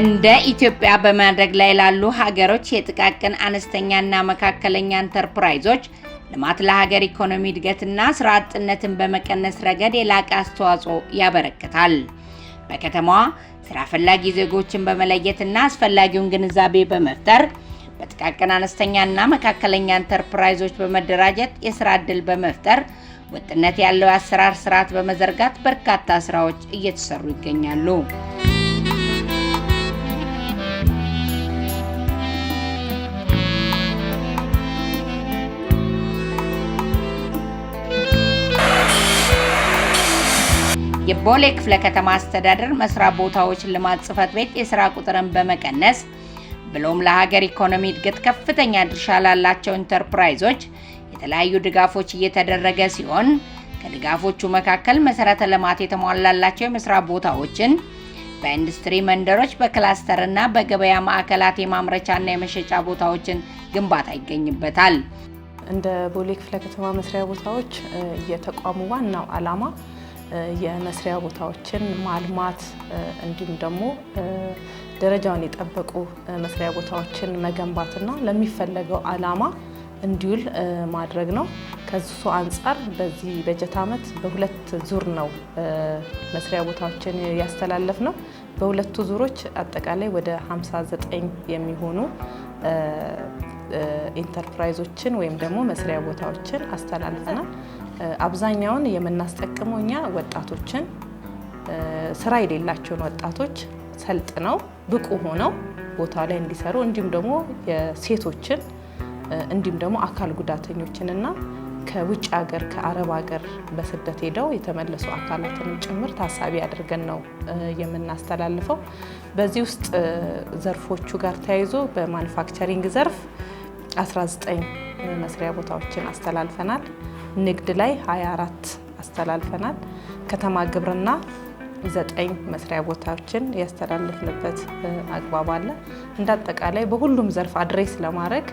እንደ ኢትዮጵያ በማድረግ ላይ ላሉ ሀገሮች የጥቃቅን አነስተኛና መካከለኛ ኢንተርፕራይዞች ልማት ለሀገር ኢኮኖሚ እድገትና ስራ አጥነትን በመቀነስ ረገድ የላቀ አስተዋጽኦ ያበረክታል። በከተማዋ ስራ ፈላጊ ዜጎችን በመለየትና አስፈላጊውን ግንዛቤ በመፍጠር በጥቃቅን አነስተኛና መካከለኛ ኢንተርፕራይዞች በመደራጀት የስራ ዕድል በመፍጠር ወጥነት ያለው የአሰራር ስርዓት በመዘርጋት በርካታ ስራዎች እየተሰሩ ይገኛሉ። የቦሌ ክፍለ ከተማ አስተዳደር መስሪያ ቦታዎች ልማት ጽሕፈት ቤት የስራ ቁጥርን በመቀነስ ብሎም ለሀገር ኢኮኖሚ እድገት ከፍተኛ ድርሻ ላላቸው ኢንተርፕራይዞች የተለያዩ ድጋፎች እየተደረገ ሲሆን ከድጋፎቹ መካከል መሰረተ ልማት የተሟላላቸው የመስሪያ ቦታዎችን በኢንዱስትሪ መንደሮች በክላስተርና በገበያ ማዕከላት የማምረቻና የመሸጫ ቦታዎችን ግንባታ ይገኝበታል። እንደ ቦሌ ክፍለ ከተማ መስሪያ ቦታዎች የተቋሙ ዋናው ዓላማ የመስሪያ ቦታዎችን ማልማት እንዲሁም ደግሞ ደረጃውን የጠበቁ መስሪያ ቦታዎችን መገንባትና ለሚፈለገው ዓላማ እንዲውል ማድረግ ነው። ከሱ አንፃር በዚህ በጀት ዓመት በሁለት ዙር ነው መስሪያ ቦታዎችን ያስተላለፍ ነው። በሁለቱ ዙሮች አጠቃላይ ወደ 59 የሚሆኑ ኢንተርፕራይዞችን ወይም ደግሞ መስሪያ ቦታዎችን አስተላልፈናል። አብዛኛውን የምናስጠቅመው እኛ ወጣቶችን ስራ የሌላቸውን ወጣቶች ሰልጥነው ብቁ ሆነው ቦታ ላይ እንዲሰሩ እንዲሁም ደግሞ የሴቶችን እንዲሁም ደግሞ አካል ጉዳተኞችንና ከውጭ ሀገር ከአረብ ሀገር በስደት ሄደው የተመለሱ አካላትንም ጭምር ታሳቢ አድርገን ነው የምናስተላልፈው። በዚህ ውስጥ ዘርፎቹ ጋር ተያይዞ በማኑፋክቸሪንግ ዘርፍ 19 መስሪያ ቦታዎችን አስተላልፈናል። ንግድ ላይ 24 አስተላልፈናል። ከተማ ግብርና 9 መስሪያ ቦታዎችን ያስተላልፍንበት አግባብ አለ። እንዳጠቃላይ በሁሉም ዘርፍ አድሬስ ለማድረግ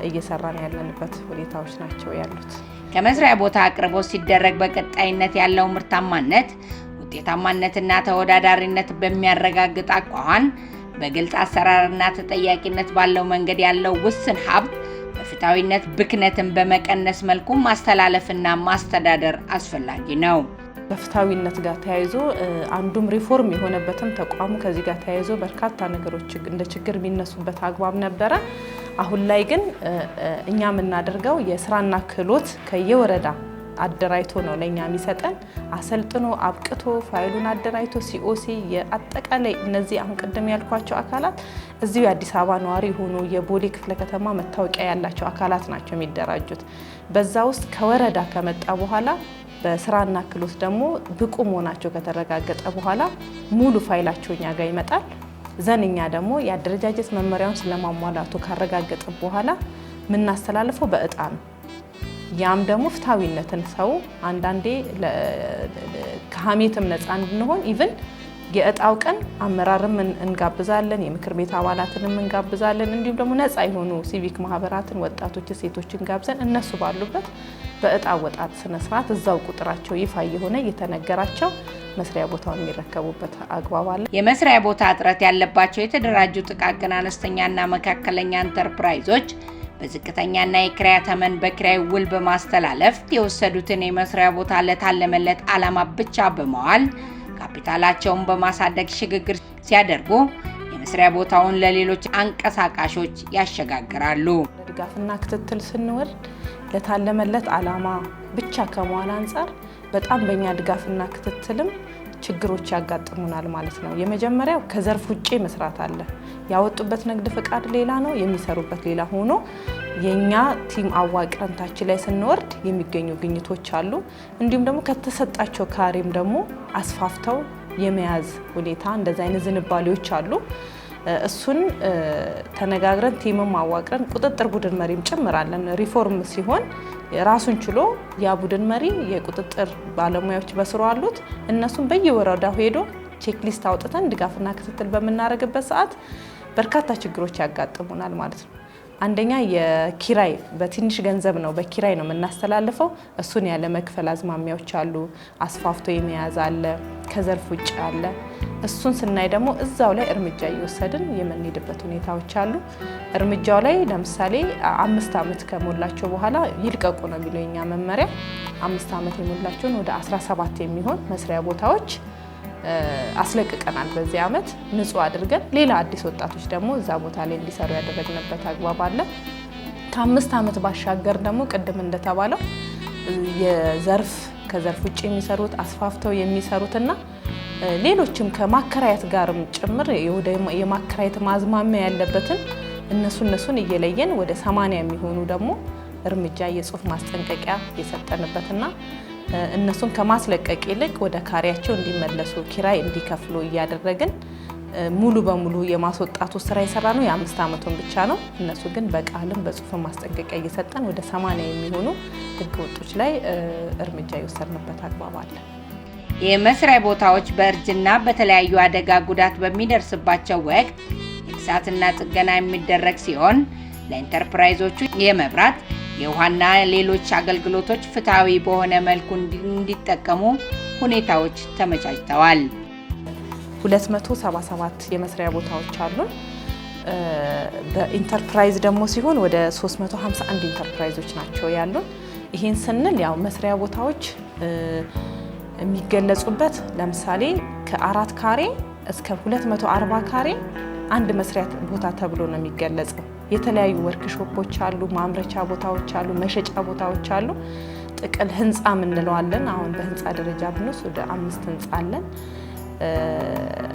እየሰራን ያለንበት ሁኔታዎች ናቸው ያሉት። ከመስሪያ ቦታ አቅርቦት ሲደረግ በቀጣይነት ያለው ምርታማነት፣ ውጤታማነትና ተወዳዳሪነት በሚያረጋግጥ አኳኋን በግልጽ አሰራርና ተጠያቂነት ባለው መንገድ ያለው ውስን ሀብት በፍትሃዊነት ብክነትን በመቀነስ መልኩ ማስተላለፍና ማስተዳደር አስፈላጊ ነው። በፍትሃዊነት ጋር ተያይዞ አንዱም ሪፎርም የሆነበትም ተቋሙ ከዚህ ጋር ተያይዞ በርካታ ነገሮች እንደ ችግር የሚነሱበት አግባብ ነበረ። አሁን ላይ ግን እኛ የምናደርገው የስራና ክህሎት ከየወረዳ አደራይቶ ነው ለኛ የሚሰጠን። አሰልጥኖ አብቅቶ ፋይሉን አደራይቶ ሲኦሲ የአጠቃላይ እነዚህ አሁን ቀደም ያልኳቸው አካላት እዚሁ የአዲስ አበባ ነዋሪ ሆኖ የቦሌ ክፍለ ከተማ መታወቂያ ያላቸው አካላት ናቸው የሚደራጁት። በዛ ውስጥ ከወረዳ ከመጣ በኋላ በስራና ክህሎት ደግሞ ብቁ መሆናቸው ከተረጋገጠ በኋላ ሙሉ ፋይላቸው እኛ ጋር ይመጣል። ዘንኛ ደግሞ የአደረጃጀት መመሪያውን ስለማሟላቱ ካረጋገጠ በኋላ የምናስተላልፈው በእጣ ነው። ያም ደግሞ ፍትሃዊነትን ሰው አንዳንዴ ከሀሜትም ነፃ እንድንሆን ኢቭን የእጣው ቀን አመራርም እንጋብዛለን፣ የምክር ቤት አባላትንም እንጋብዛለን። እንዲሁም ደግሞ ነፃ የሆኑ ሲቪክ ማህበራትን፣ ወጣቶች፣ ሴቶችን ጋብዘን እነሱ ባሉበት በእጣ ወጣት ስነ ስርዓት እዛው ቁጥራቸው ይፋ የሆነ እየተነገራቸው መስሪያ ቦታውን የሚረከቡበት አግባብ አለ። የመስሪያ ቦታ እጥረት ያለባቸው የተደራጁ ጥቃቅን አነስተኛና መካከለኛ ኢንተርፕራይዞች በዝቅተኛና የክራይ ተመን በክራይ ውል በማስተላለፍ የወሰዱትን የመስሪያ ቦታ ለታለመለት ዓላማ ብቻ በመዋል ካፒታላቸውን በማሳደግ ሽግግር ሲያደርጉ የመስሪያ ቦታውን ለሌሎች አንቀሳቃሾች ያሸጋግራሉ። ድጋፍና ክትትል ስንወርድ ለታለመለት ዓላማ ብቻ ከመዋል አንፃር በጣም በእኛ ድጋፍና ክትትልም ችግሮች ያጋጥሙናል ማለት ነው። የመጀመሪያው ከዘርፍ ውጪ መስራት አለ። ያወጡበት ንግድ ፍቃድ ሌላ ነው፣ የሚሰሩበት ሌላ ሆኖ የኛ ቲም አዋቅረን ታች ላይ ስንወርድ የሚገኙ ግኝቶች አሉ። እንዲሁም ደግሞ ከተሰጣቸው ካሬም ደግሞ አስፋፍተው የመያዝ ሁኔታ እንደዛ አይነት ዝንባሌዎች አሉ። እሱን ተነጋግረን ቲምም አዋቅረን ቁጥጥር ቡድን መሪም ጨምራለን። ሪፎርም ሲሆን ራሱን ችሎ ያ ቡድን መሪ የቁጥጥር ባለሙያዎች በስሩ አሉት። እነሱም በየወረዳው ሄዶ ቼክሊስት አውጥተን ድጋፍና ክትትል በምናደርግበት ሰዓት በርካታ ችግሮች ያጋጥሙናል ማለት ነው። አንደኛ የኪራይ በትንሽ ገንዘብ ነው በኪራይ ነው የምናስተላልፈው። እሱን ያለ መክፈል አዝማሚያዎች አሉ። አስፋፍቶ የመያዝ አለ፣ ከዘርፍ ውጭ አለ። እሱን ስናይ ደግሞ እዛው ላይ እርምጃ እየወሰድን የምንሄድበት ሁኔታዎች አሉ። እርምጃው ላይ ለምሳሌ 5 ዓመት ከሞላቸው በኋላ ይልቀቁ ነው የሚለው የኛ መመሪያ። 5 ዓመት የሞላቸውን ወደ 17 የሚሆን መስሪያ ቦታዎች አስለቅቀናል። በዚህ ዓመት ንጹህ አድርገን ሌላ አዲስ ወጣቶች ደግሞ እዛ ቦታ ላይ እንዲሰሩ ያደረግንበት አግባብ አለ። ከ5 ዓመት ባሻገር ደግሞ ቅድም እንደተባለው ከዘርፍ ውጭ የሚሰሩት አስፋፍተው የሚሰሩትና ሌሎችም ከማከራየት ጋርም ጭምር የማከራየት ማዝማሚያ ያለበትን እነሱን እየለየን ወደ 80 የሚሆኑ ደግሞ እርምጃ የጽሁፍ ማስጠንቀቂያ የሰጠንበትና እነሱን ከማስለቀቅ ይልቅ ወደ ካሪያቸው እንዲመለሱ ኪራይ እንዲከፍሉ እያደረግን ሙሉ በሙሉ የማስወጣቱ ስራ የሰራ ነው የ5 ዓመቱን ብቻ ነው። እነሱ ግን በቃልም በጽሁፍ ማስጠንቀቂያ እየሰጠን ወደ 80 የሚሆኑ ህገ ወጦች ላይ እርምጃ የወሰድንበት አግባብ አለ። የመስሪያ ቦታዎች በእርጅና በተለያዩ አደጋ ጉዳት በሚደርስባቸው ወቅት እድሳትና ጥገና የሚደረግ ሲሆን ለኢንተርፕራይዞቹ የመብራት የውሃና ሌሎች አገልግሎቶች ፍትሃዊ በሆነ መልኩ እንዲጠቀሙ ሁኔታዎች ተመቻችተዋል። 277 የመስሪያ ቦታዎች አሉን። በኢንተርፕራይዝ ደግሞ ሲሆን ወደ 351 ኢንተርፕራይዞች ናቸው ያሉን። ይሄን ስንል ያው መስሪያ ቦታዎች የሚገለጹበት ለምሳሌ ከ4 ካሬ እስከ 240 ካሬ አንድ መስሪያ ቦታ ተብሎ ነው የሚገለጸው። የተለያዩ ወርክሾፖች አሉ፣ ማምረቻ ቦታዎች አሉ፣ መሸጫ ቦታዎች አሉ። ጥቅል ህንፃ እንለዋለን። አሁን በህንፃ ደረጃ ብንወስድ ወደ 5 ህንፃ አለን።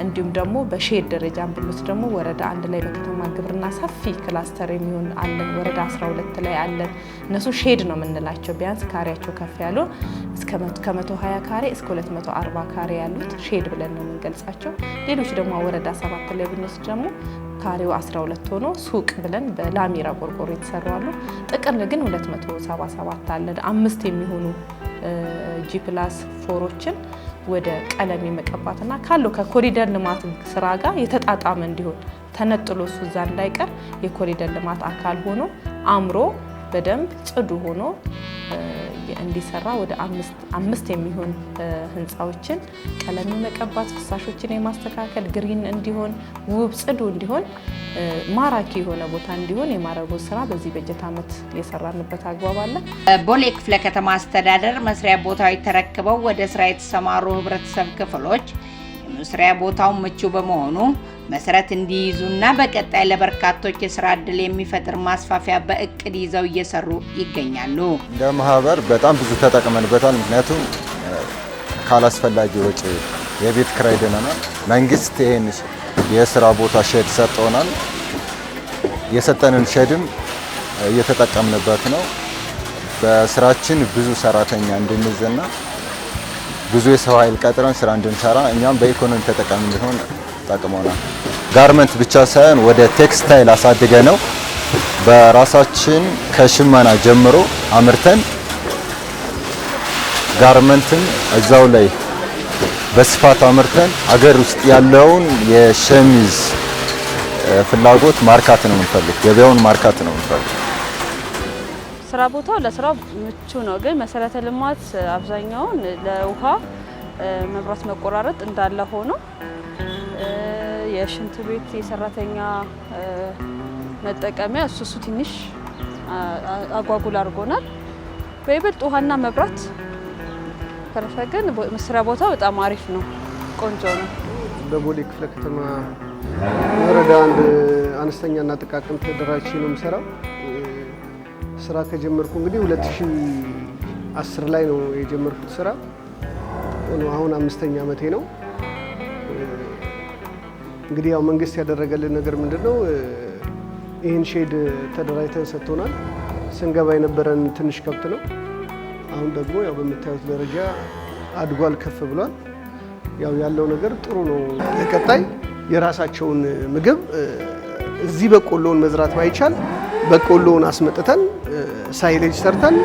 እንዲሁም ደግሞ በሼድ ደረጃ ብንወስድ ደግሞ ወረዳ 1 ላይ በከተማ ግብርና ሰፊ ክላስተር የሚሆን አለን። ወረዳ 12 ላይ አለን። እነሱ ሼድ ነው የምንላቸው። ቢያንስ ካሬያቸው ከፍ ያሉ እስከ 120 ካሬ እስከ 240 ካሬ ያሉት ሼድ ብለን ነው የምንገልጻቸው። ሌሎች ደግሞ ወረዳ 7 ላይ ብንወስድ ደግሞ ካሬው 12 ሆኖ ሱቅ ብለን በላሚራ ቆርቆሮ የተሰሩ አሉ። ጥቅል ግን 277 አለ። 5 የሚሆኑ G+4ዎችን ወደ ቀለም የመቀባትና ካለው ከኮሪደር ልማት ስራ ጋር የተጣጣመ እንዲሆን ተነጥሎ እሱ እዛ እንዳይቀር የኮሪደር ልማት አካል ሆኖ አምሮ በደንብ ጽዱ ሆኖ እንዲሰራ ወደ 5 የሚሆን ህንፃዎችን ቀለም የመቀባት ፍሳሾችን የማስተካከል ግሪን እንዲሆን ውብ ጽዱ እንዲሆን ማራኪ የሆነ ቦታ እንዲሆን የማረጉ ስራ በዚህ በጀት ዓመት የሰራንበት አግባብ አለ። ቦሌ ክፍለ ከተማ አስተዳደር መስሪያ ቦታዎች ተረክበው ወደ ስራ የተሰማሩ ህብረተሰብ ክፍሎች የመስሪያ ቦታው ምቹ በመሆኑ መሰረት እንዲይዙና በቀጣይ ለበርካቶች የስራ ዕድል የሚፈጥር ማስፋፊያ በእቅድ ይዘው እየሰሩ ይገኛሉ። እንደ ማህበር በጣም ብዙ ተጠቅመንበታል። ምክንያቱም ካላስፈላጊ ወጪ የቤት ኪራይ ድነናል። መንግስት ይሄን የስራ ቦታ ሼድ ሰጥቶናል። የሰጠንን ሼድም እየተጠቀምንበት ነው። በስራችን ብዙ ሰራተኛ እንድንይዝና ብዙ የሰው ኃይል ቀጥረን ስራ እንድንሰራ እኛም በኢኮኖሚ ተጠቃሚ እንድንሆን ጠቅሞናል። ጋርመንት ብቻ ሳይሆን ወደ ቴክስታይል አሳድገ ነው በራሳችን ከሽመና ጀምሮ አምርተን ጋርመንትን እዛው ላይ በስፋት አምርተን አገር ውስጥ ያለውን የሸሚዝ ፍላጎት ማርካት ነው የምንፈልግ፣ ገበያውን ማርካት ነው የምንፈልግ። ስራ ቦታው ለስራው ምቹ ነው፣ ግን መሰረተ ልማት አብዛኛውን ለውሃ መብራት መቆራረጥ እንዳለ ሆኖ የሽንት ቤት የሰራተኛ መጠቀሚያ እሱ ትንሽ አጓጉል አድርጎናል። በይበልጥ ውሃና መብራት ከረፈገን መስሪያ ቦታው በጣም አሪፍ ነው፣ ቆንጆ ነው። በቦሌ ክፍለ ከተማ ወረዳ 1 አነስተኛና ጥቃቅን ተደራጅ ነው የምሰራው። ስራ ከጀመርኩ እንግዲህ 2010 ላይ ነው የጀመርኩት ስራ። አሁን 5ኛ ዓመቴ ነው። እንግዲህ ያው መንግስት ያደረገልን ነገር ምንድነው? ይህን ሼድ ተደራጅተን ሰጥቶናል። ስንገባ የነበረን ትንሽ ከብት ነው። አሁን ደግሞ ያው በምታዩት ደረጃ አድጓል፣ ከፍ ብሏል። ያው ያለው ነገር ጥሩ ነው። ለቀጣይ የራሳቸውን ምግብ እዚህ በቆሎውን መዝራት ባይቻል በቆሎውን አስመጥተን ሳይሌጅ ሰርተን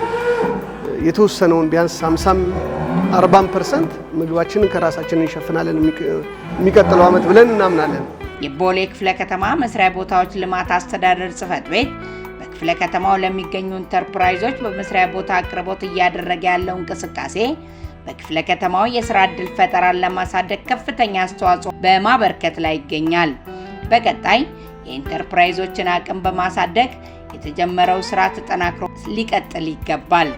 የተወሰነውን ቢያንስ 50-40% ምግባችንን ከራሳችን እንሸፍናለን የሚቀጥለው ዓመት ብለን እናምናለን። የቦሌ ክፍለ ከተማ መስሪያ ቦታዎች ልማት አስተዳደር ጽሕፈት ቤት በክፍለ ከተማው ለሚገኙ ኢንተርፕራይዞች በመስሪያ ቦታ አቅርቦት እያደረገ ያለው እንቅስቃሴ በክፍለ ከተማው የስራ ዕድል ፈጠራን ለማሳደግ ከፍተኛ አስተዋጽኦ በማበርከት ላይ ይገኛል። በቀጣይ የኢንተርፕራይዞችን አቅም በማሳደግ የተጀመረው ስራ ተጠናክሮ ሊቀጥል ይገባል።